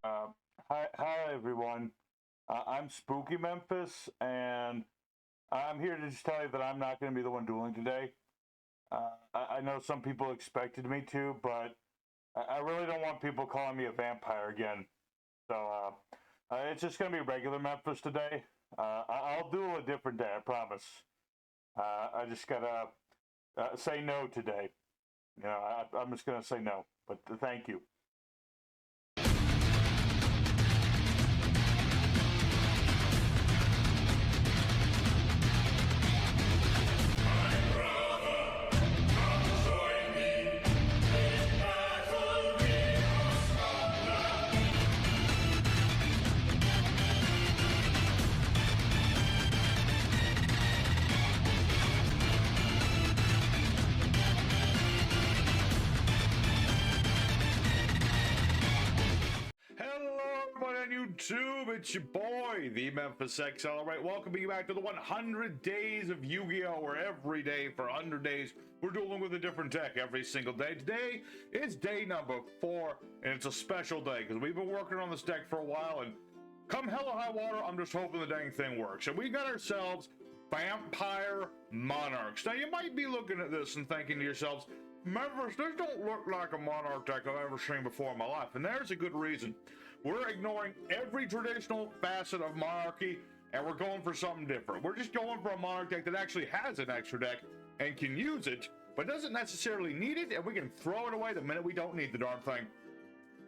Uh, hi everyone. I'm Spooky Memphis, and I'm here to just tell you that I'm not going to be the one dueling today. I know some people expected me to, but I really don't want people calling me a vampire again. So it's just going to be regular Memphis today. I'll duel a different day, I promise. I just gotta say no today. I'm just going to say no, but thank you. Hello, everybody on YouTube. It's your boy, the Memphis XL. All right, welcoming you back to the 100 Days of Yu-Gi-Oh! Where every day for 100 days, we're dueling with a different deck every single day. Today is day number 4, and it's a special day because we've been working on this deck for a while, and come hell or high water, I'm just hoping the dang thing works. And we got ourselves Vampire Monarchs. Now, you might be looking at this and thinking to yourselves, Memphis, this don't look like a Monarch deck I've ever seen before in my life, and there's a good reason. We're ignoring every traditional facet of Monarchy, and we're going for something different. We're just going for a Monarch deck that actually has an extra deck and can use it, but doesn't necessarily need it, and we can throw it away the minute we don't need the darn thing.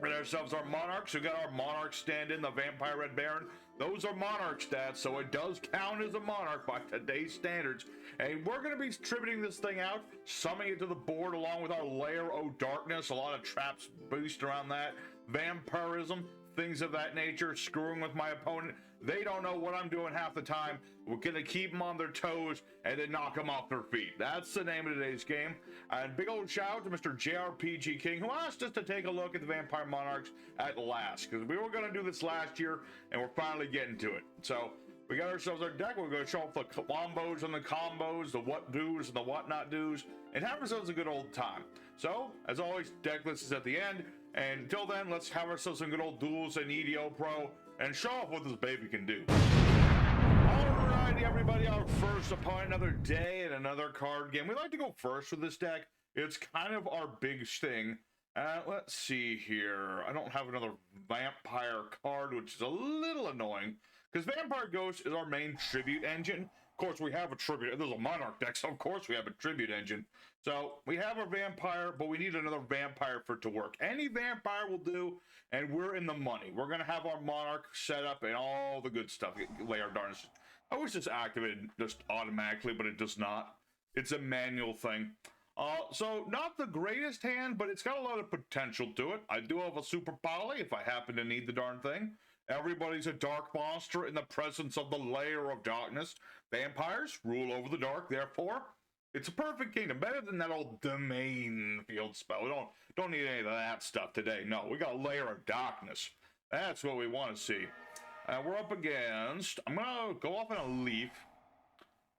We got ourselves our Monarchs. We got our Monarch stand-in, the Vampire Red Baron. Those are Monarch stats, so it does count as a Monarch by today's standards. And we're going to be tributing this thing out, summoning it to the board along with our Lair O Darkness, a lot of traps boost around that, vampirism, things of that nature, screwing with my opponent. They don't know what I'm doing half the time. We're going to keep them on their toes and then knock them off their feet. That's the name of today's game. And big old shout out to Mr. JRPG King, who asked us to take a look at the Vampire Monarchs at last, because we were going to do this last year, and we're finally getting to it. So we got ourselves our deck. We're going to show off the combos and the combos, the what do's and the what not do's, and have ourselves a good old time. So, as always, deck list is at the end. And until then, let's have ourselves some good old duels and EDO Pro and show off what this baby can do. Alrighty, everybody, our first opponent, another day and another card game. We like to go first with this deck. It's kind of our big thing. Let's see here. I don't have another Vampire card, which is a little annoying, because Vampire Ghost is our main tribute engine. Of course, we have a tribute. There's a Monarch deck, so of course we have a tribute engine. So we have a Vampire, but we need another Vampire for it to work. Any Vampire will do, and we're in the money. We're going to have our Monarch set up and all the good stuff. Lair Darkness. I wish this activated just automatically, but it does not. It's a manual thing. So not the greatest hand, but it's got a lot of potential to it. I do have a Super Poly if I happen to need the darn thing. Everybody's a dark monster in the presence of the Lair of Darkness. Vampires rule over the dark, therefore, it's a perfect kingdom. Better than that old Domain field spell. We don't need any of that stuff today. No, we got Lair of Darkness. That's what we want to see. We're up against, I'm going to go off in a leaf.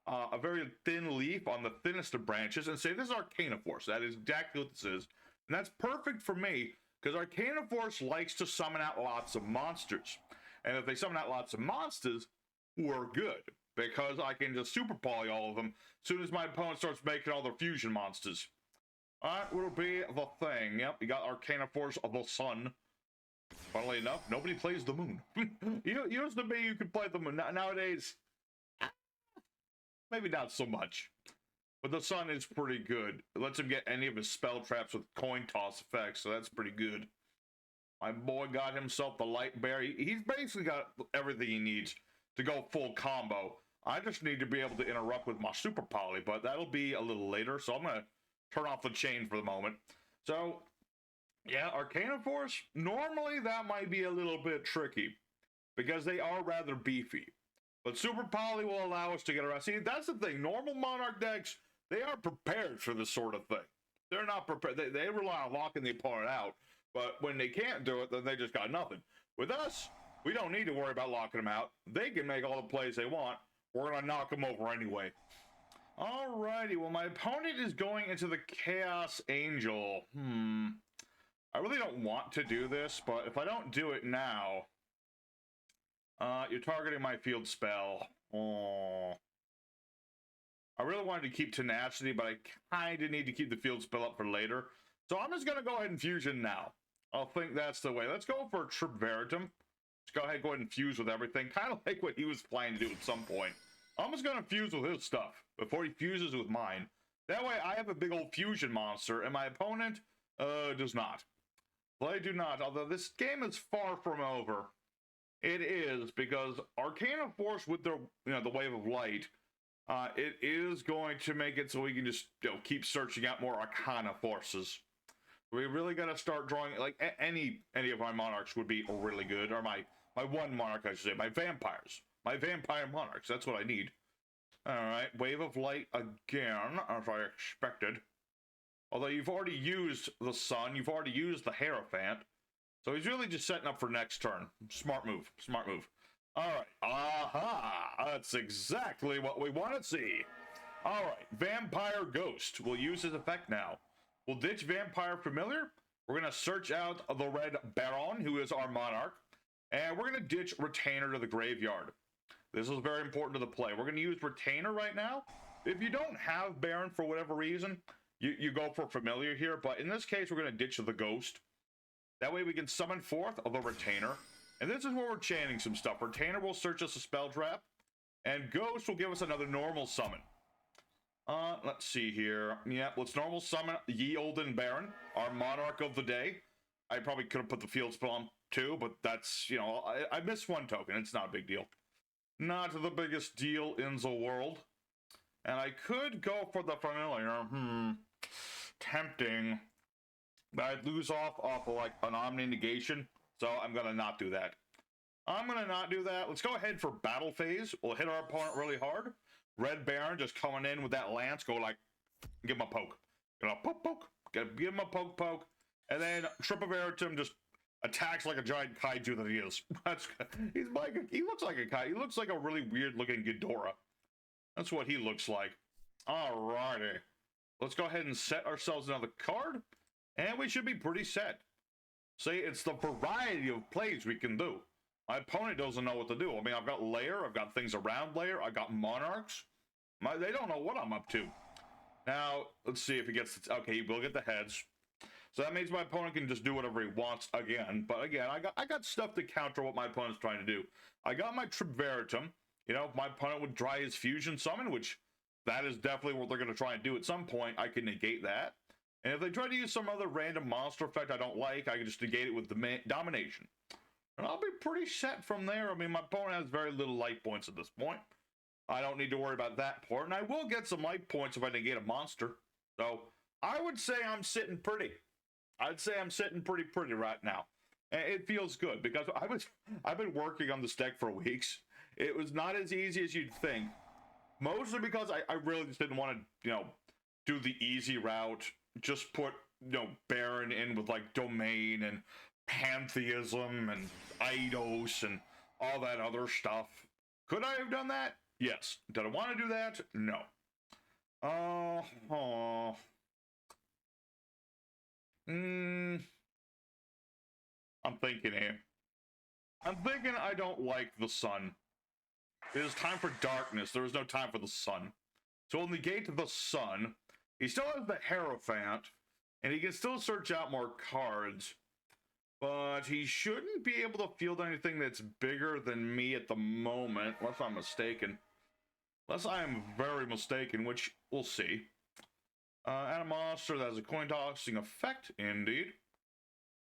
A very thin leaf on the thinnest of branches and say this is Arcana Force. That is exactly what this is. And that's perfect for me because Arcana Force likes to summon out lots of monsters. And if they summon out lots of monsters, we're good because I can just super poly all of them as soon as my opponent starts making all their fusion monsters. That will be the thing. Yep, you got Arcana Force of the Sun. Funnily enough, nobody plays the moon. Used to be you could play the moon. Nowadays, maybe not so much. But the sun is pretty good. It lets him get any of his spell traps with coin toss effects, so that's pretty good. My boy got himself the light bear. He's basically got everything he needs to go full combo. I just need to be able to interrupt with my super poly, but that'll be a little later, so I'm going to turn off the chain for the moment. So, yeah, Arcana Force, normally that might be a little bit tricky because they are rather beefy. But Super Poly will allow us to get around. See, that's the thing. Normal Monarch decks, they are prepared for this sort of thing. They're not prepared. They rely on locking the opponent out. But when they can't do it, then they just got nothing. With us, we don't need to worry about locking them out. They can make all the plays they want. We're going to knock them over anyway. Alrighty, well, my opponent is going into the Chaos Angel. I really don't want to do this, but if I don't do it now, you're targeting my field spell. Oh. I really wanted to keep tenacity, but I kind of need to keep the field spell up for later. So I'm just going to go ahead and fusion now. I think that's the way. Let's go for Trip Veritum. Let's go ahead and fuse with everything. Kind of like what he was planning to do at some point. I'm just going to fuse with his stuff before he fuses with mine. That way I have a big old fusion monster, and my opponent does not. Well, I do not, although this game is far from over. It is, because Arcana Force with the Wave of Light, it is going to make it so we can just keep searching out more Arcana Forces. We really got to start drawing, like, any of my Monarchs would be really good, or my one Monarch, I should say, my Vampires. My Vampire Monarchs, that's what I need. Alright, Wave of Light again, as I expected. Although you've already used the Sun, you've already used the Hierophant, so he's really just setting up for next turn. Smart move, smart move. Alright, aha! That's exactly what we want to see. Alright, Vampire Ghost. We'll use his effect now. We'll ditch Vampire Familiar. We're going to search out the Red Baron, who is our Monarch. And we're going to ditch Retainer to the graveyard. This is very important to the play. We're going to use Retainer right now. If you don't have Baron for whatever reason, you go for Familiar here. But in this case, we're going to ditch the Ghost. That way we can summon forth the Retainer. And this is where we're chaining some stuff. Retainer will search us a spell trap. And Ghost will give us another normal summon. Let's see here. Yeah, let's normal summon Ye Olden Baron, our Monarch of the day. I probably could have put the field spell on too, but that's, I missed one token. It's not a big deal. Not the biggest deal in the world. And I could go for the Familiar. Tempting. But I'd lose off of like an Omni Negation. So I'm going to not do that. Let's go ahead for Battle Phase. We'll hit our opponent really hard. Red Baron just coming in with that lance. Go like, give him a poke. Poke. Give him a poke. And then Triple Veritum just attacks like a giant kaiju that he is. He looks like a kaiju. He looks like a really weird looking Ghidorah. That's what he looks like. Alrighty. Let's go ahead and set ourselves another card. And we should be pretty set. See, it's the variety of plays we can do. My opponent doesn't know what to do. I mean, I've got Lair, I've got things around Lair, I've got Monarchs. They don't know what I'm up to. Now, let's see if he gets... Okay, he will get the heads. So that means my opponent can just do whatever he wants again. But again, I got stuff to counter what my opponent's trying to do. I got my Trip Veritum. If my opponent would try his Fusion Summon, which that is definitely what they're going to try and do at some point, I can negate that. And if they try to use some other random monster effect I don't like, I can just negate it with Domination. And I'll be pretty set from there. I mean, my opponent has very little life points at this point. I don't need to worry about that part. And I will get some life points if I negate a monster. So, I would say I'm sitting pretty. I'd say I'm sitting pretty right now. And it feels good, because I've been working on this deck for weeks. It was not as easy as you'd think. Mostly because I really just didn't want to, do the easy route. Just put, Baron in with, like, Domain and Pantheism and Eidos and all that other stuff. Could I have done that? Yes. Did I want to do that? No. I'm thinking here. I'm thinking I don't like the Sun. It is time for darkness. There is no time for the Sun. So we'll negate the Sun. He still has the Hierophant, and he can still search out more cards. But he shouldn't be able to field anything that's bigger than me at the moment, unless I'm mistaken. Unless I am very mistaken, which we'll see. And a monster that has a coin tossing effect, indeed.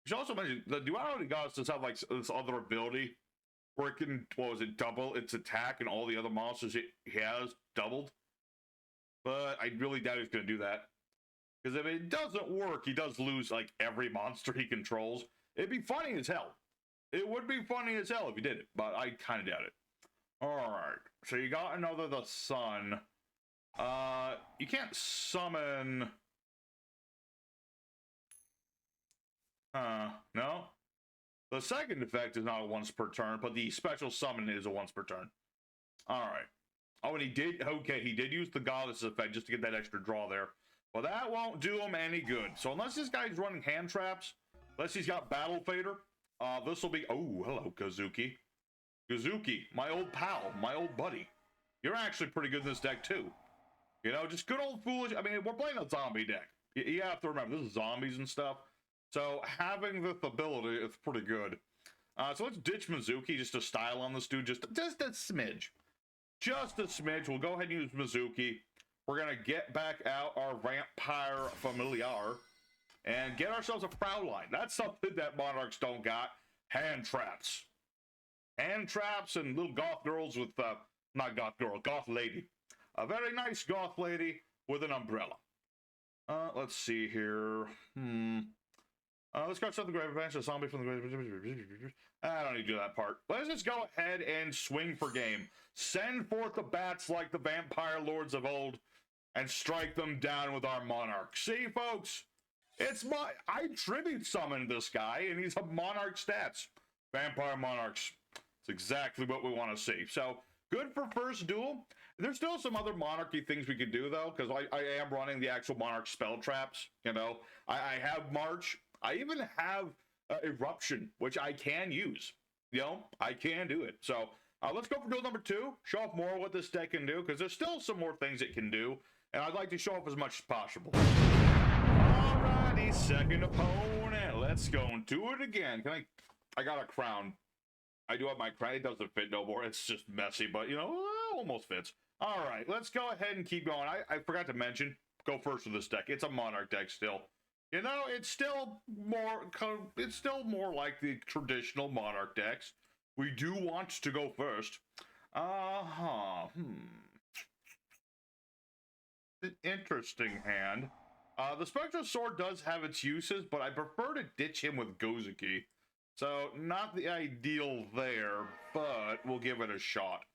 We should also mention, the Duality Goddess does have like this other ability where it can, double its attack, and all the other monsters it has doubled. But I really doubt he's going to do that. Because if it doesn't work, he does lose like every monster he controls. It'd be funny as hell. It would be funny as hell if you did it, but I kind of doubt it. Alright, so you got another the Sun. You can't summon... No? The second effect is not a once per turn, but the special summon is a once per turn. Alright. Oh, and he did use the Goddess effect just to get that extra draw there. Well, that won't do him any good. So unless this guy's running hand traps, Unless he's got Battle Fader. This will be... Oh, hello, Kazuki. Kazuki, my old pal, my old buddy. You're actually pretty good in this deck, too. You know, just good old foolish... I mean, we're playing a zombie deck. You have to remember, this is zombies and stuff. So having this ability is pretty good. So let's ditch Mizuki just to style on this dude. Just a smidge. Just a smidge. We'll go ahead and use Mizuki. We're going to get back out our Vampire Familiar and get ourselves a Fraulein. That's something that Monarchs don't got. Hand traps. Hand traps and little goth girls with, not goth girl, goth lady. A very nice goth lady with an umbrella. Let's see here. Let's go something great adventure. A zombie from the great. I don't need to do that part. Let's just go ahead and swing for game. Send forth the bats like the vampire lords of old and strike them down with our monarch. See, folks, I tribute summoned this guy, and he's a monarch stats. Vampire monarchs. It's exactly what we want to see. So good for first duel. There's still some other monarchy things we could do though, because I am running the actual monarch spell traps. You know, I have March. I even have Eruption, which I can use. You know, I can do it. So let's go for duel number 2. Show off more what this deck can do, because there's still some more things it can do, and I'd like to show off as much as possible. Alrighty, second opponent. Let's go and do it again. I got a crown. I do have my crown. It doesn't fit no more. It's just messy, but you know, almost fits. All right, let's go ahead and keep going. I forgot to mention, go first with this deck. It's a monarch deck still. You know, it's still more like the traditional monarch decks. We do want to go first. Interesting hand. The Spectral Sword does have its uses, but I prefer to ditch him with Gozuki. So, not the ideal there, but we'll give it a shot.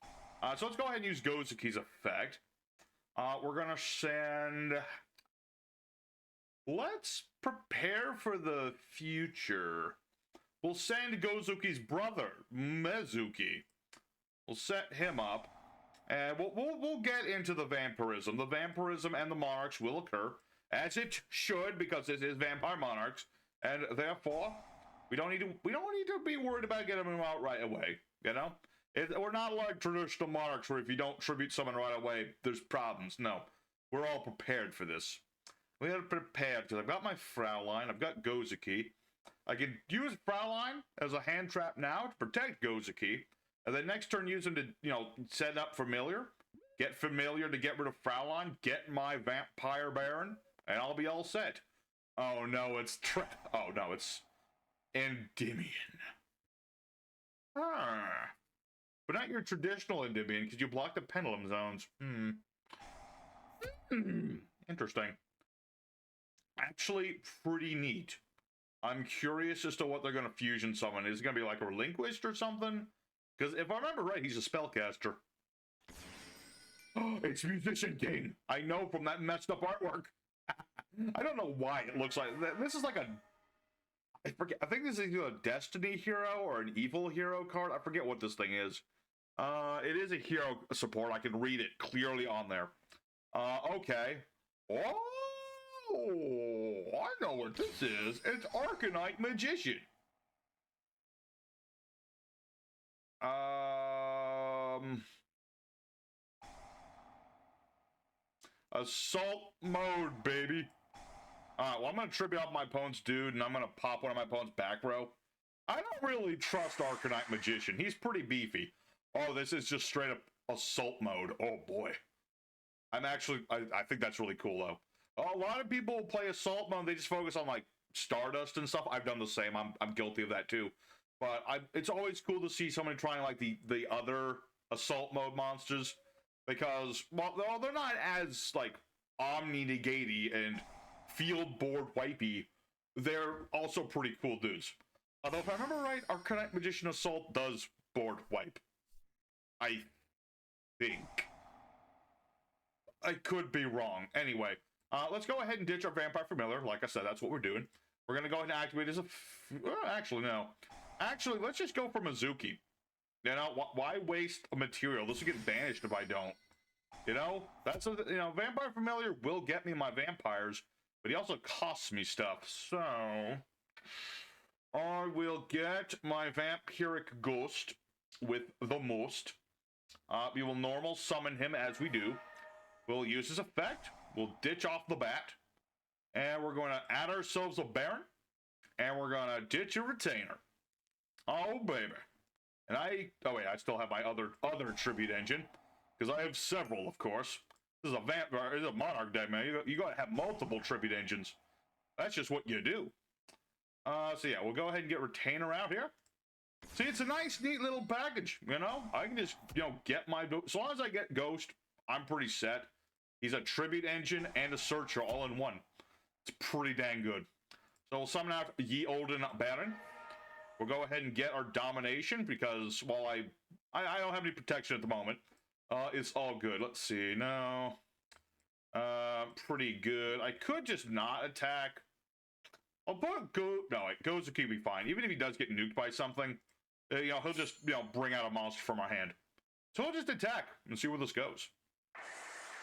So let's go ahead and use Gozuki's effect. We're going to send... Let's prepare for the future. We'll send Gozuki's brother, Mizuki. We'll set him up, and we'll get into the vampirism. The vampirism and the monarchs will occur, as it should, because this is vampire monarchs, and therefore we don't need to be worried about getting them out right away. You know, we're not like traditional monarchs where if you don't tribute someone right away, there's problems. No, we're all prepared for this. We are prepared, because I've got my Fraulein, I've got Gozuki. I can use Fraulein as a hand trap now to protect Gozuki, and then next turn use him to, you know, set up Familiar, get Familiar to get rid of Fraulein, get my Vampire Baron, and I'll be all set. Oh no, it's Endymion. But not your traditional Endymion, because you block the pendulum zones. Interesting. Actually, pretty neat. I'm curious as to what they're going to fusion summon. Is it going to be like a Relinquished or something? Because if I remember right, he's a spellcaster. Oh, it's Musician King. I know from that messed up artwork. I don't know why it looks like that. This is like I forget. I think this is either a Destiny hero or an Evil hero card. I forget what this thing is. It is a hero support. I can read it clearly on there. Okay. Oh! I know what this is. It's Arcanite Magician. Assault mode, baby. Alright, well, I'm gonna tribute out my opponent's dude, and I'm gonna pop one of my opponent's back row. I don't really trust Arcanite Magician. He's pretty beefy. Oh, this is just straight up assault mode. Oh boy. I think that's really cool though. A lot of people play assault mode, they just focus on like Stardust and stuff. I've done the same. I'm guilty of that too. But it's always cool to see somebody trying like the other assault mode monsters, because well, they're not as like omni-negaty and field board wipey. They're also pretty cool dudes. Although if I remember right, Arcanite Magician Assault does board wipe. I think. I could be wrong. Anyway, let's go ahead and ditch our Vampire Familiar. Like I said, that's what we're doing. We're going to go ahead and activate as a... actually, no. Actually, let's just go for Mizuki. You know, why waste a material? This will get banished if I don't. You know, Vampire Familiar will get me my vampires, but he also costs me stuff. So, I will get my Vampiric Ghost with the most. We will normal summon him as we do. We'll use his effect. We'll ditch off the bat. And we're going to add ourselves a Baron. And we're going to ditch a Retainer. Oh, baby. And oh wait, I still have my other tribute engine. Because I have several, of course. This is a Monarch deck, man. You gotta have multiple tribute engines. That's just what you do. So yeah, we'll go ahead and get Retainer out here. See, it's a nice, neat little package, you know? I can just, get my... As long as I get Ghost, I'm pretty set. He's a tribute engine and a searcher all in one. It's pretty dang good. So we'll summon out Ye Olden Baron. We'll go ahead and get our Domination, because while I don't have any protection at the moment, it's all good. Let's see, no. Pretty good. I could just not attack. I'll put Gozu will be fine. Even if he does get nuked by something, he'll just, bring out a monster from our hand. So we'll just attack and see where this goes.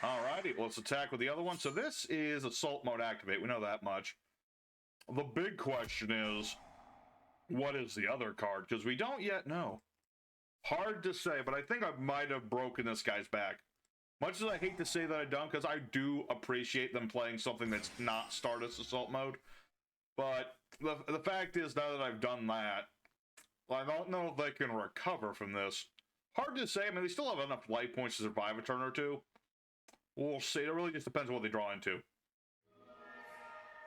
Alrighty, let's attack with the other one. So this is Assault Mode Activate. We know that much. The big question is, what is the other card? Because we don't yet know. Hard to say, but I think I might have broken this guy's back. Much as I hate to say that I don't, because I do appreciate them playing something that's not Stardust Assault Mode. But the fact is, now that I've done that, I don't know if they can recover from this. Hard to say. I mean, they still have enough life points to survive a turn or two. We'll see. It really just depends on what they draw into.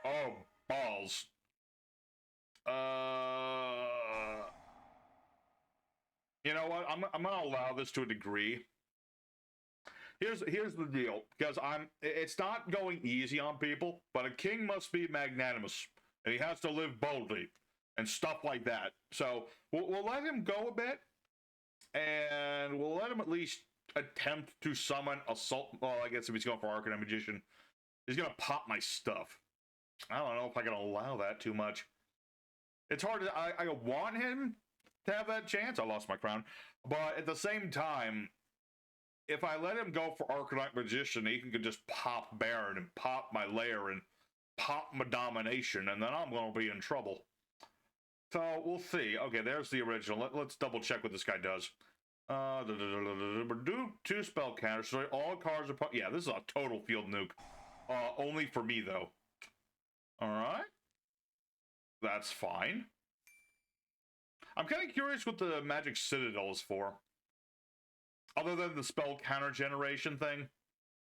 Oh, balls. You know what? I'm gonna allow this to a degree. Here's the deal, because it's not going easy on people, but a king must be magnanimous, and he has to live boldly, and stuff like that. So we'll let him go a bit, and we'll let him at least attempt to summon Assault. Well, I guess if he's going for Arcana Magician, he's gonna pop my stuff. I don't know if I can allow that too much. It's hard to. I want him to have that chance. I lost my crown, but at the same time, if I let him go for Arcanite Magician, he can just pop Baron and pop my lair and pop my Domination, and then I'm going to be in trouble. So we'll see. Okay, there's the original. Let's double check what this guy does. Do 2 spell counters. So all cards are... Yeah, this is a total field nuke. Only for me, though. Alright. That's fine. I'm kind of curious what the Magic Citadel is for. Other than the spell counter generation thing,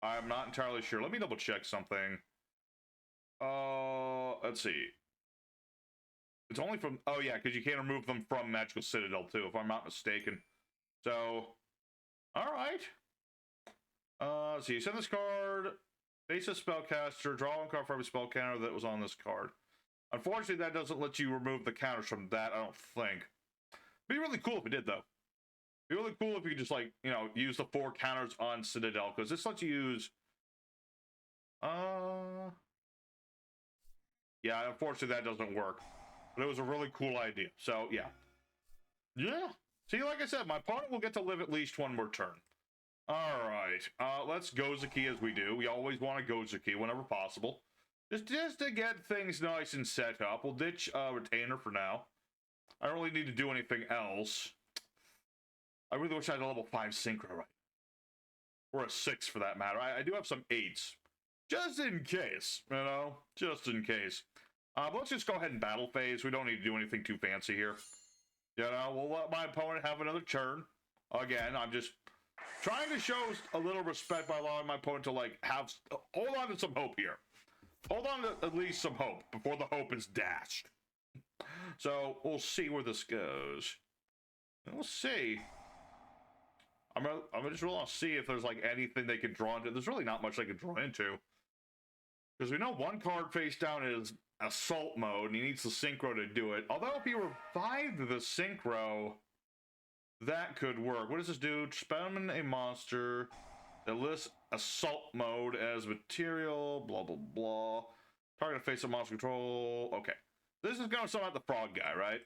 I'm not entirely sure. Let me double check something. Let's see. It's only from... Oh, yeah, because you can't remove them from Magical Citadel, too, if I'm not mistaken. So, alright. So you send this card, face a spellcaster, draw 1 card from a spell counter that was on this card. Unfortunately, that doesn't let you remove the counters from that, I don't think. Be really cool if it did, though. Be really cool if you could just, like, use the 4 counters on Citadel, because this lets you use... Yeah, unfortunately, that doesn't work. But it was a really cool idea, so, yeah. Yeah. See, like I said, my opponent will get to live at least 1 more turn. Alright, let's Gozuki as we do. We always want to Gozuki whenever possible. Just to get things nice and set up. We'll ditch Retainer for now. I don't really need to do anything else. I really wish I had a level 5 Synchro, right? Or a 6 for that matter. I do have some 8s. Just in case, just in case. But let's just go ahead and battle phase. We don't need to do anything too fancy here. We'll let my opponent have another turn. Again, I'm just trying to show a little respect by allowing my opponent to, like, hold on to some hope here. Hold on to at least some hope before the hope is dashed. So, we'll see where this goes. We'll see. I'm just really want to see if there's, like, anything they can draw into. There's really not much they can draw into. Because we know 1 card face down is Assault Mode, and he needs the Synchro to do it. Although if he revived the Synchro, that could work. What does this do? Summon a monster that lists Assault Mode as material, blah, blah, blah. Target face of monster control. Okay. This is going to summon out the frog guy, right?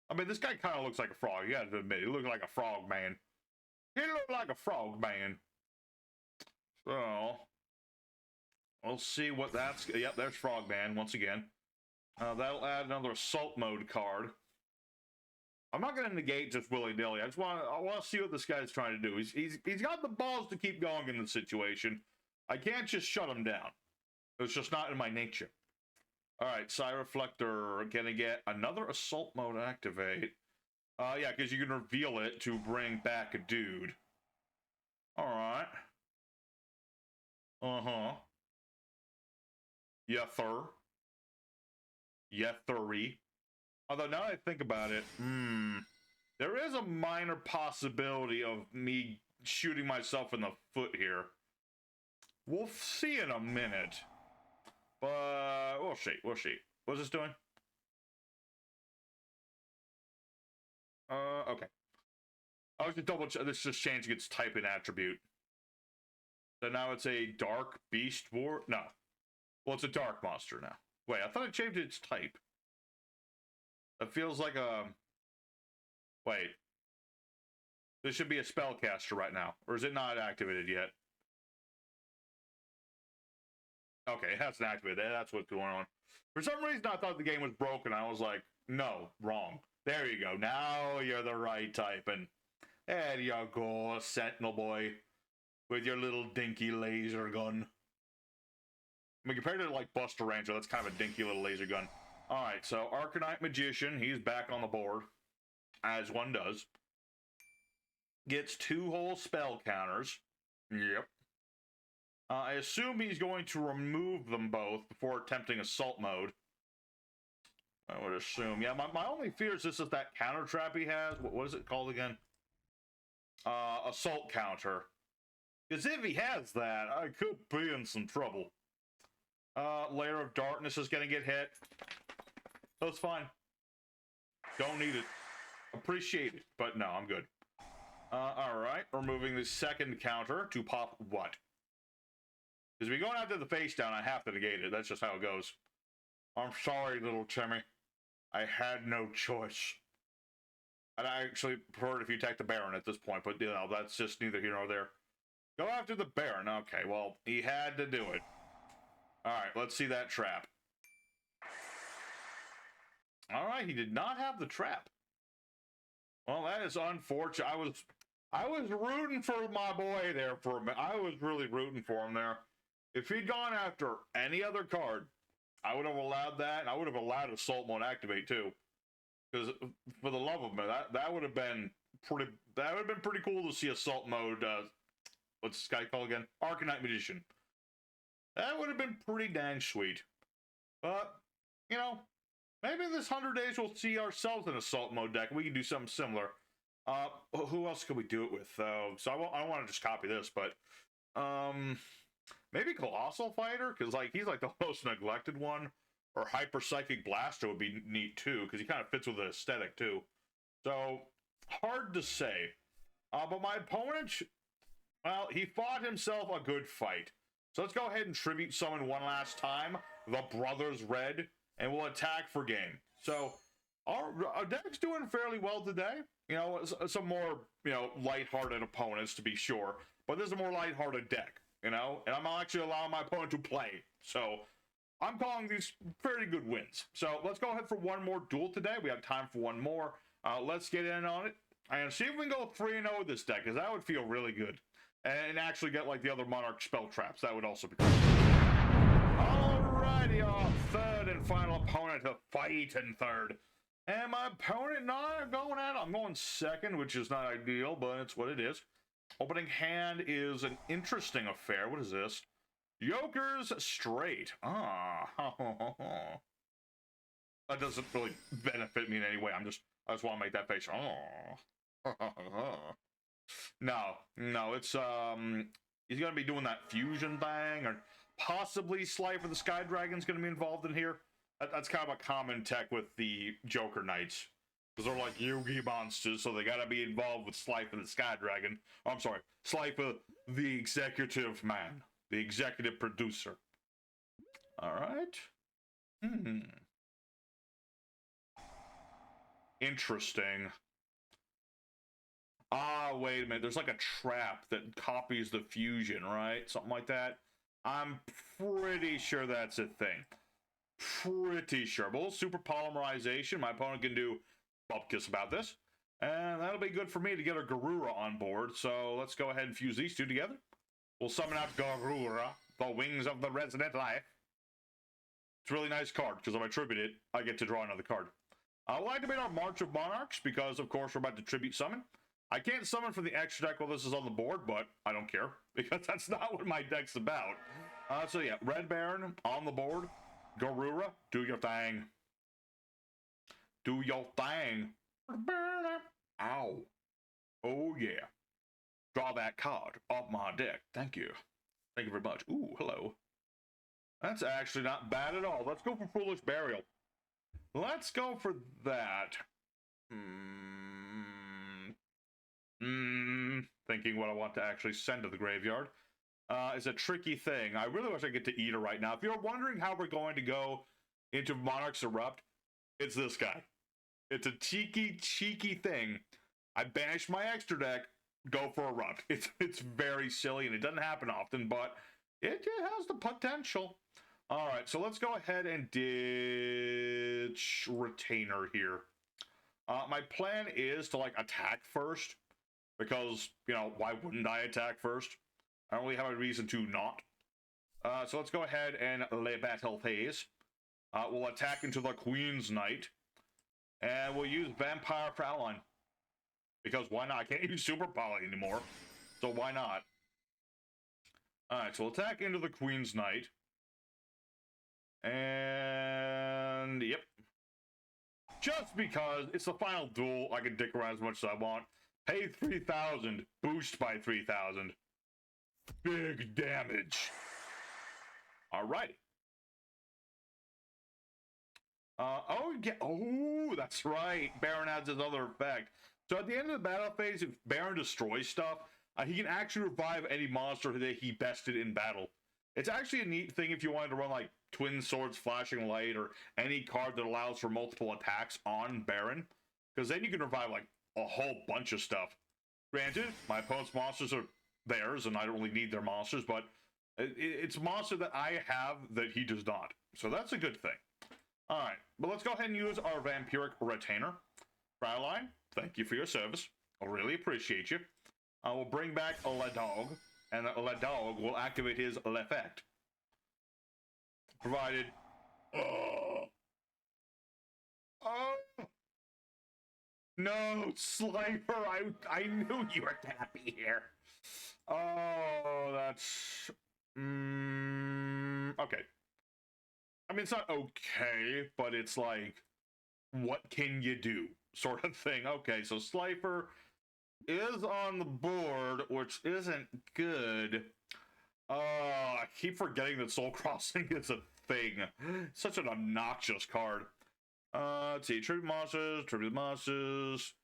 I mean, this guy kind of looks like a frog. You got to admit, he looks like a frog man. He looked like a frog man. So, we'll see what that's... Yep, there's Frogman once again. That'll add another assault mode card. I'm not going to negate just willy-nilly. I want to see what this guy's trying to do. He's got the balls to keep going in the situation. I can't just shut him down. It's just not in my nature. All right, Psy Reflector gonna get another assault mode activate. Yeah, because you can reveal it to bring back a dude. All right. Yether. Yethery. Although now that I think about it, there is a minor possibility of me shooting myself in the foot here. We'll see in a minute. But we'll see. We'll see. What's this doing? Okay. I was just double check. This is just changing its type and attribute. So now it's a dark beast war. No. Well, it's a dark monster now. Wait, I thought it changed its type. It feels like a... Wait. This should be a spellcaster right now. Or is it not activated yet? Okay, it hasn't activated. That's what's going on. For some reason, I thought the game was broken. I was like, no, wrong. There you go. Now you're the right type. And there you go, Sentinel Boy. With your little dinky laser gun. I mean, compared to, like, Buster Ranger, that's kind of a dinky little laser gun. Alright, so Arcanite Magician, he's back on the board. As one does. Gets 2 whole spell counters. Yep. I assume he's going to remove them both before attempting assault mode. I would assume. Yeah, my only fear is this is that counter trap he has. What is it called again? Assault counter. Because if he has that, I could be in some trouble. Layer of Darkness is going to get hit. That's fine. Don't need it. Appreciate it, but no, I'm good. Alright, removing the second counter to pop what? Because if we go after the face down, I have to negate it. That's just how it goes. I'm sorry, little Timmy. I had no choice. And I actually prefer if you attack the Baron at this point, but, you know, that's just neither here nor there. Go after the Baron. Okay, well, he had to do it. Alright, let's see that trap. Alright, he did not have the trap. Well, that is unfortunate. I was rooting for my boy there for a minute. I was really rooting for him there. If he'd gone after any other card, I would have allowed that, and I would have allowed Assault Mode activate too. Because for the love of me, that would have been pretty. That would have been pretty cool to see Assault Mode. What's this guy called again? Arcanite Magician. That would have been pretty dang sweet. But you know, maybe in this 100 days we'll see ourselves in Assault Mode deck. We can do something similar. Who else could we do it with? So I want to just copy this, but maybe Colossal Fighter, because like he's like the most neglected one. Or Hyper Psychic Blaster would be neat too, because he kind of fits with the aesthetic too. So hard to say. But my opponent, well, he fought himself a good fight. So let's go ahead and tribute summon one last time the Brothers Red, and we'll attack for game. So our deck's doing fairly well today. You know, some more, you know, lighthearted opponents to be sure, but this is a more lighthearted deck, you know, and I'm actually allowing my opponent to play. So I'm calling these fairly good wins. So let's go ahead for one more duel today. We have time for one more. Let's get in on it and see if we can go 3-0 with this deck, because that would feel really good. And actually get like the other Monarch spell traps. That would also be cool. Alrighty, our third and final opponent to fight in third. And my opponent and I are going at it. I'm going second, which is not ideal, but it's what it is. Opening hand is an interesting affair. What is this? Joker's Straight. That doesn't really benefit me in any way. I just want to make that face. No, it's he's gonna be doing that fusion thing, or possibly Slifer the Sky Dragon's gonna be involved in here. That's kind of a common tech with the Joker Knights, because they're like Yugi monsters, so they gotta be involved with Slifer the Sky Dragon. Oh, I'm sorry, Slifer the executive man. The executive producer. All right. Interesting. Wait a minute. There's like a trap that copies the fusion, right? Something like that. I'm pretty sure that's a thing. pretty sure. But we'll super polymerization. My opponent can do bupkis about this. And that'll be good for me to get a Garura on board. So let's go ahead and fuse these two together. We'll summon out Garura, the wings of the resident life. It's a really nice card, because if I tribute it, I get to draw another card. We'll activate our March of Monarchs, because, of course, we're about to tribute summon. I can't summon from the extra deck while this is on the board, but I don't care, because that's not what my deck's about. So yeah, Red Baron on the board. Garura, do your thing. Do your thing. Ow. Oh, yeah. Draw that card off my deck. Thank you. Thank you very much. Ooh, hello. That's actually not bad at all. Let's go for Foolish Burial. Let's go for that. Thinking what I want to actually send to the graveyard. Is a tricky thing. I really wish I could get to Eater right now. If you're wondering how we're going to go into Monarchs Erupt, it's this guy. It's a cheeky thing. I banish my extra deck, go for Erupt. It's very silly, and it doesn't happen often, but it has the potential. All right, so let's go ahead and ditch Retainer here. My plan is to, like, attack first, because, you know, why wouldn't I attack first? I don't really have a reason to not. So let's go ahead and lay battle phase. We'll attack into the Queen's Knight, and we'll use Vampire for ally. Because why not? I can't use Super Poly anymore, so why not? Alright, so we'll attack into the Queen's Knight. And, yep. Just because it's the final duel, I can dick around as much as I want. Pay 3,000, boost by 3,000. Big damage. Alrighty. Oh, yeah. Oh, that's right. Baron adds his other effect. So at the end of the battle phase, if Baron destroys stuff, he can actually revive any monster that he bested in battle. It's actually a neat thing if you wanted to run like Twin Swords, Flashing Light, or any card that allows for multiple attacks on Baron, because then you can revive like a whole bunch of stuff. Granted, my opponent's monsters are theirs, and I don't really need their monsters, but it's a monster that I have that he does not. So that's a good thing. Alright, but let's go ahead and use our Vampiric Retainer. Fraulein, thank you for your service. I really appreciate you. I will bring back a Ledog, and the Ledog will activate his effect. Provided... Oh! No, Slifer, I knew you were gonna be here. Oh, that's... okay. I mean, it's not okay, but it's like, what can you do? Sort of thing. Okay, so Slifer is on the board, which isn't good. I keep forgetting that Soul Crossing is a thing. Such an obnoxious card. Let's see. Tribute monsters.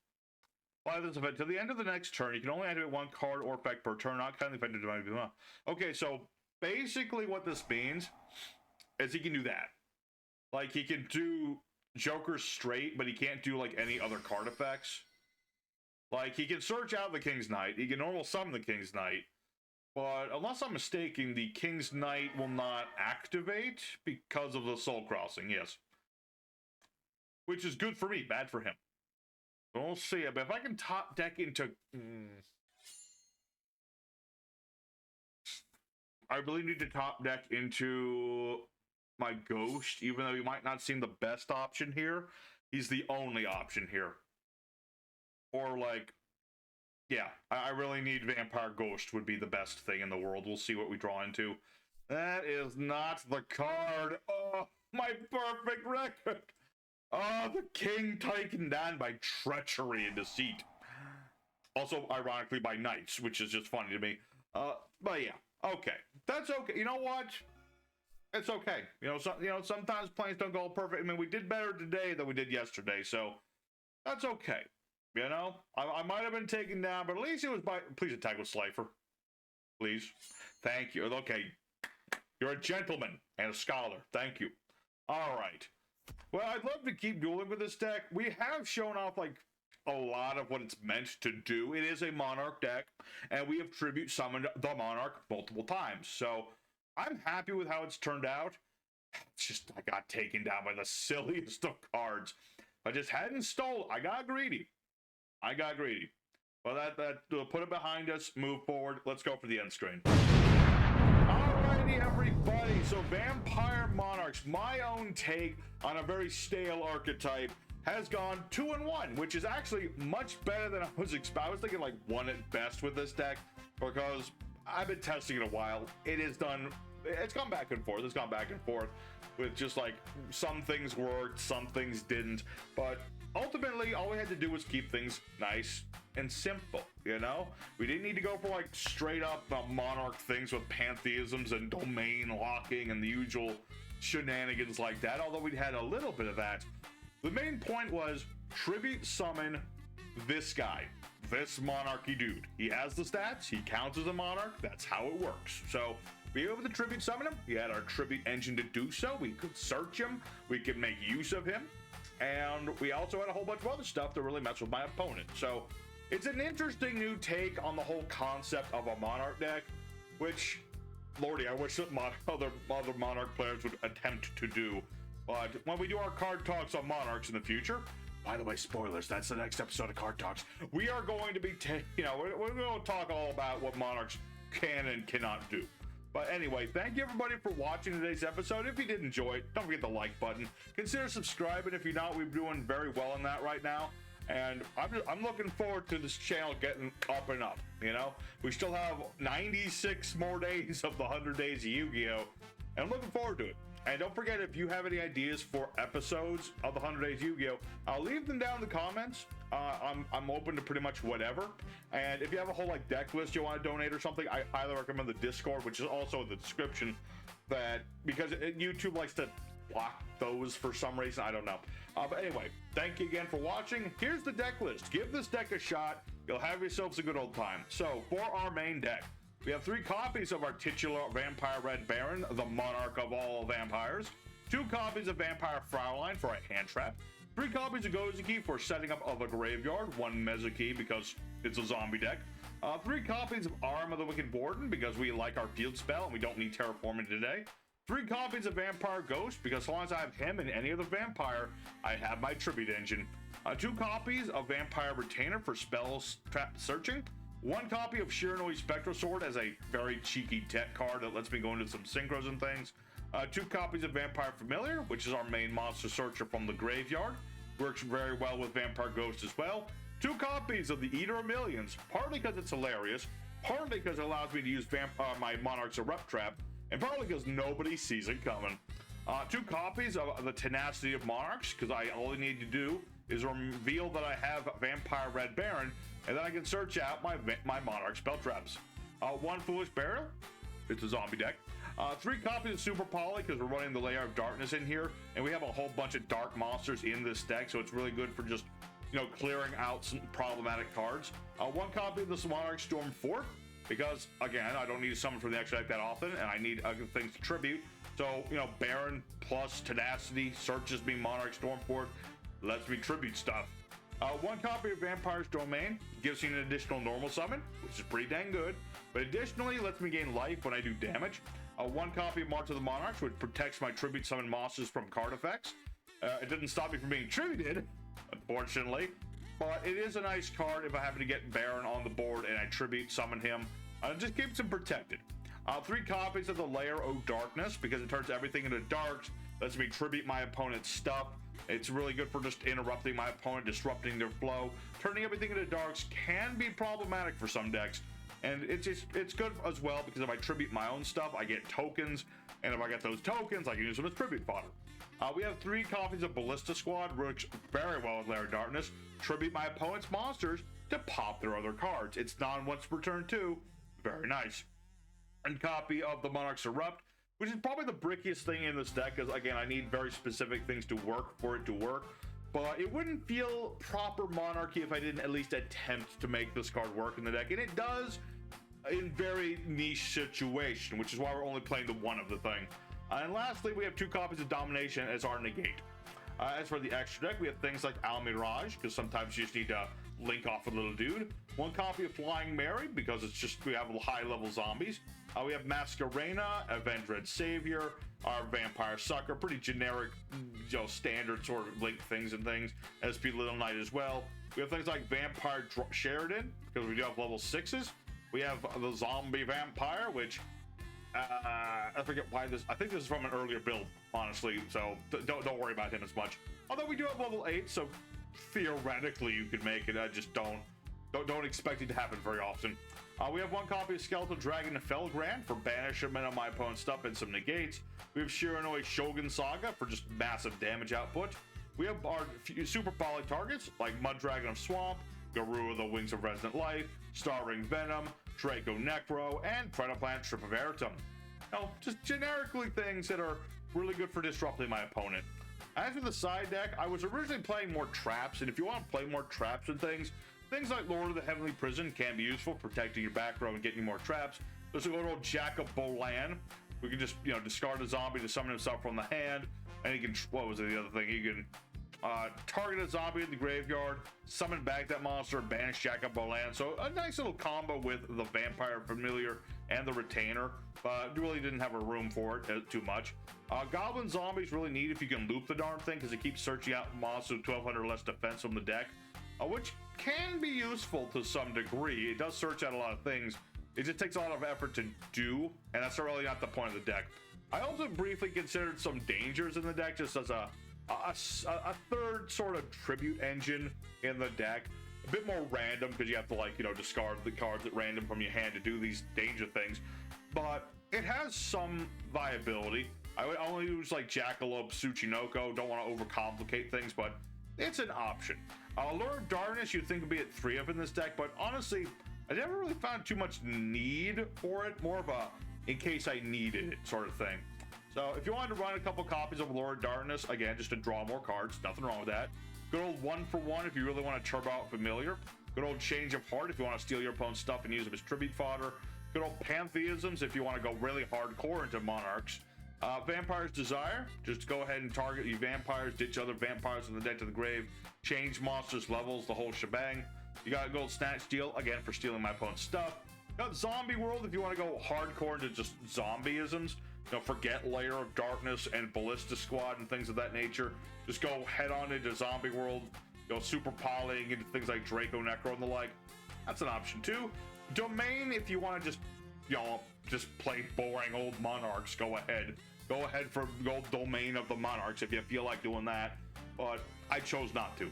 Apply this event. To the end of the next turn, you can only activate one card or effect per turn, not counting the effect of... Okay, so basically what this means is he can do that. Like, he can do Joker straight, but he can't do, like, any other card effects. Like, he can search out the King's Knight. He can normal summon the King's Knight. But unless I'm mistaken, the King's Knight will not activate because of the Soul Crossing, yes. Which is good for me, bad for him. We'll see. But if I can top deck into... I really need to top deck into my Ghost, even though he might not seem the best option here. He's the only option here. Or, like... Yeah, I really need Vampire Ghost would be the best thing in the world. We'll see what we draw into. That is not the card. Oh, my perfect record. Oh, the king taken down by treachery and deceit. Also, ironically, by knights, which is just funny to me. But yeah, okay. That's okay. You know what? It's okay. Sometimes plans don't go perfect. I mean, we did better today than we did yesterday, so that's okay. You know, I might have been taken down, but at least it was by... Please attack with Slifer. Please. Thank you. Okay. You're a gentleman and a scholar. Thank you. All right. Well, I'd love to keep dueling with this deck. We have shown off, like, a lot of what it's meant to do. It is a Monarch deck, and we have tribute summoned the Monarch multiple times. So I'm happy with how it's turned out. It's just, I got taken down by the silliest of cards. I just hadn't stole. I got greedy. Well, that put it behind us. Move forward. Let's go for the end screen. Alrighty, everybody. So Vampire Monarchs, my own take on a very stale archetype, has gone 2-1, which is actually much better than I was expecting. I was thinking like 1 at best with this deck, because I've been testing it a while. It's gone back and forth. It's gone back and forth with just like some things worked, some things didn't. But ultimately, all we had to do was keep things nice and simple, you know? We didn't need to go for like straight up Monarch things with pantheisms and domain locking and the usual shenanigans like that, although we had a little bit of that. The main point was tribute summon this guy, this monarchy dude. He has the stats, he counts as a monarch, that's how it works. So we were able to tribute summon him. We had our tribute engine to do so. We could search him, we could make use of him, and we also had a whole bunch of other stuff to really mess with my opponent. So it's an interesting new take on the whole concept of a monarch deck, which, lordy, I wish that other monarch players would attempt to do. But when we do our card talks on monarchs in the future, by the way, spoilers, that's the next episode of Card Talks, we are going to be, we're going to talk all about what monarchs can and cannot do. But anyway, thank you everybody for watching today's episode. If you did enjoy it, don't forget the like button. Consider subscribing. If you're not, we're doing very well in that right now. And I'm looking forward to this channel getting up and up, you know? We still have 96 more days of the 100 days of Yu-Gi-Oh! And I'm looking forward to it. And don't forget, if you have any ideas for episodes of the 100 Days Yu-Gi-Oh!, I'll leave them down in the comments. I'm open to pretty much whatever. And if you have a whole like deck list you want to donate or something, I highly recommend the Discord, which is also in the description. That because YouTube likes to block those for some reason, I don't know. But anyway, thank you again for watching. Here's the deck list. Give this deck a shot. You'll have yourselves a good old time. So for our main deck, we have 3 copies of our titular Vampire Red Baron, the monarch of all vampires, 2 copies of Vampire Fraulein for a hand trap, 3 copies of Gozuki for setting up of a graveyard, 1 Mezuki because it's a zombie deck, 3 copies of Arm of the Wicked Warden because we like our field spell and we don't need terraforming today, 3 copies of Vampire Ghost because as long as I have him and any other vampire, I have my tribute engine, 2 copies of Vampire Retainer for spells trap searching, 1 copy of Shiranui Spectral Sword as a very cheeky tech card that lets me go into some synchros and things. 2 copies of Vampire Familiar, which is our main monster searcher from the graveyard. Works very well with Vampire Ghost as well. 2 copies of the Eater of Millions, partly because it's hilarious, partly because it allows me to use my Monarch's Erupt Trap, and partly because nobody sees it coming. 2 copies of the Tenacity of Monarchs, because all I need to do is reveal that I have Vampire Red Baron, and then I can search out my Monarch spell traps. 1 Foolish Burial, it's a zombie deck. 3 copies of Super Poly, because we're running the Layer of Darkness in here, and we have a whole bunch of dark monsters in this deck, so it's really good for just, clearing out some problematic cards. 1 copy of the Monarch Storm Fort, because, again, I don't need to summon from the extra deck that often, and I need other things to tribute. So, Baron plus Tenacity searches me Monarch Storm Fort, lets me tribute stuff. 1 copy of Vampire's Domain gives me an additional normal summon, which is pretty dang good, but additionally lets me gain life when I do damage. 1 copy of March of the Monarchs, which protects my tribute summon monsters from card effects. It doesn't stop me from being tributed, unfortunately, but it is a nice card if I happen to get Baron on the board and I tribute summon him. It just keeps him protected. 3 copies of the Layer of Darkness, because it turns everything into darks, lets me tribute my opponent's stuff. It's really good for just interrupting my opponent, disrupting their flow. Turning everything into darks can be problematic for some decks, and it's good as well because if I tribute my own stuff, I get tokens, and if I get those tokens, I can use them as tribute fodder. We have 3 copies of Ballista Squad, works very well with Lair of Darkness. Tribute my opponent's monsters to pop their other cards. It's non-once per turn too. Very nice. And copy of the Monarch's Erupt, which is probably the brickiest thing in this deck, because again, I need very specific things to work for it to work. But it wouldn't feel proper monarchy if I didn't at least attempt to make this card work in the deck, and it does in very niche situation, which is why we're only playing the 1 of the thing. And lastly, we have 2 copies of Domination as our negate. As for the extra deck, we have things like Al Mirage, because sometimes you just need to link off a little dude. one copy of Flying Mary, because it's just, we have high-level zombies. We have Masquerena, Avenged Savior, our Vampire Sucker, pretty generic, standard sort of link things and things. SP Little Knight as well. We have things like Vampire Sheridan, because we do have level 6s. We have the Zombie Vampire, which I forget why this. I think this is from an earlier build, honestly. So don't worry about him as much. Although we do have level 8, so theoretically you could make it. I just don't expect it to happen very often. We have one copy of Skeletal Dragon and Felgrand for banishment of my opponent's stuff and some negates. We have Shiranui Shogun Saga for just massive damage output. We have our super poly targets like Mud Dragon of Swamp, Garou of the Wings of Resonant Light, Starring Venom, Draco Necro, and Predaplant Strip of Airtum. Just generically things that are really good for disrupting my opponent. As for the side deck, I was originally playing more traps, and if you want to play more traps and things like Lord of the Heavenly Prison can be useful, protecting your back row and getting you more traps. There's a good old Jack of Bolan. We can just, discard a zombie to summon himself from the hand, and he can, what was it, the other thing? He can target a zombie in the graveyard, summon back that monster, and banish Jack of Bolan. So a nice little combo with the Vampire Familiar and the Retainer, but really didn't have a room for it too much. Goblin Zombies really neat if you can loop the darn thing, because it keeps searching out monsters with 1200 less defense from the deck, which can be useful to some degree. It does search out a lot of things. It just takes a lot of effort to do, and that's really not the point of the deck. I also briefly considered some dangers in the deck, just as a third sort of tribute engine in the deck. A bit more random, because you have to discard the cards at random from your hand to do these danger things, but it has some viability. I would only use like Jackalope, Tsuchinoko. Don't want to overcomplicate things, but it's an option. Lure of Darkness you'd think would be at 3 of in this deck, but honestly, I never really found too much need for it. More of a in case I needed it sort of thing. So if you wanted to run a couple copies of Lure of Darkness, again, just to draw more cards, nothing wrong with that. Good old 1-for-1 if you really want to turbo out Familiar. Good old Change of Heart if you want to steal your opponent's stuff and use them as tribute fodder. Good old Pantheisms if you want to go really hardcore into Monarchs. Vampire's Desire, just go ahead and target you vampires, ditch other vampires in the deck to the grave, change monsters, levels, the whole shebang. You got Gold Snatch Steal, again, for stealing my opponent's stuff. You got Zombie World if you want to go hardcore into just zombieisms. Forget Layer of Darkness and Ballista Squad and things of that nature. Just go head on into Zombie World, super polying into things like Draco Necro and the like. That's an option too. Domain if you want to just play boring old Monarchs, go ahead. Go ahead for Gold Domain of the Monarchs if you feel like doing that, but I chose not to.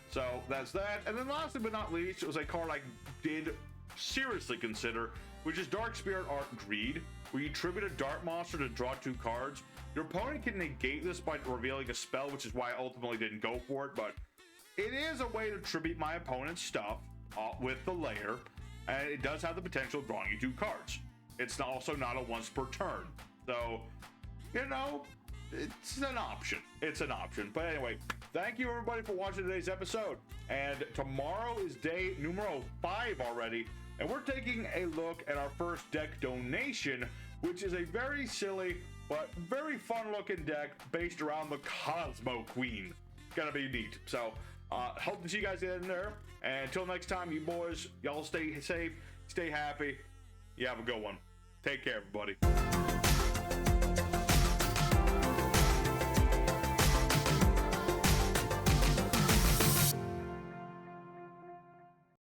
So that's that. And then lastly but not least, it was a card I did seriously consider, which is Dark Spirit Art Greed, where you tribute a dart monster to draw 2 cards. Your opponent can negate this by revealing a spell, which is why I ultimately didn't go for it, but it is a way to tribute my opponent's stuff with the layer, and it does have the potential of drawing you 2 cards. It's also not a once per turn, so it's an option. It's an option. But anyway, thank you everybody for watching today's episode. And tomorrow is day numero 5 already. And we're taking a look at our first deck donation, which is a very silly but very fun looking deck based around the Cosmo Queen. It's gonna be neat. So hope to see you guys in there. And until next time, you boys, y'all stay safe, stay happy. You have a good one. Take care, everybody.